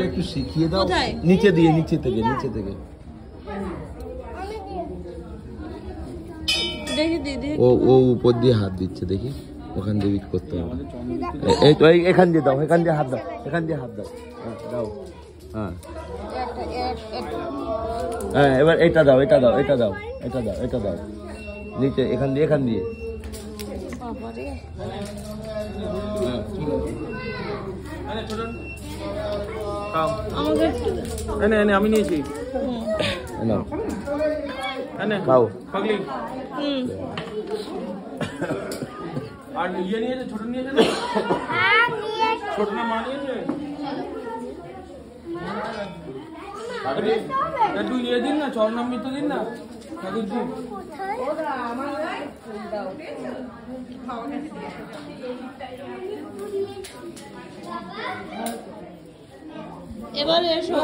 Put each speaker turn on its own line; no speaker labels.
একটু শিখিয়ে দাও নিচে দিয়ে নিচে থেকে ও উপর দিয়ে হাত দিচ্ছে দেখি ওখান দিয়ে করতে হবে এখান দিয়ে দাও এখান দিয়ে হাত দাও দাও হ্যাঁ এবার এটা দাও নিচে এখান দিয়ে
আমি নিয়েছি
খাও
আর ইয়ে নিয়েছে ছোট নিয়েছে ছোট না মা নিয়েছে একটু ইয়ে দিন না চরণামৃত দিন না ঠাকুর দিন
এবার এসো।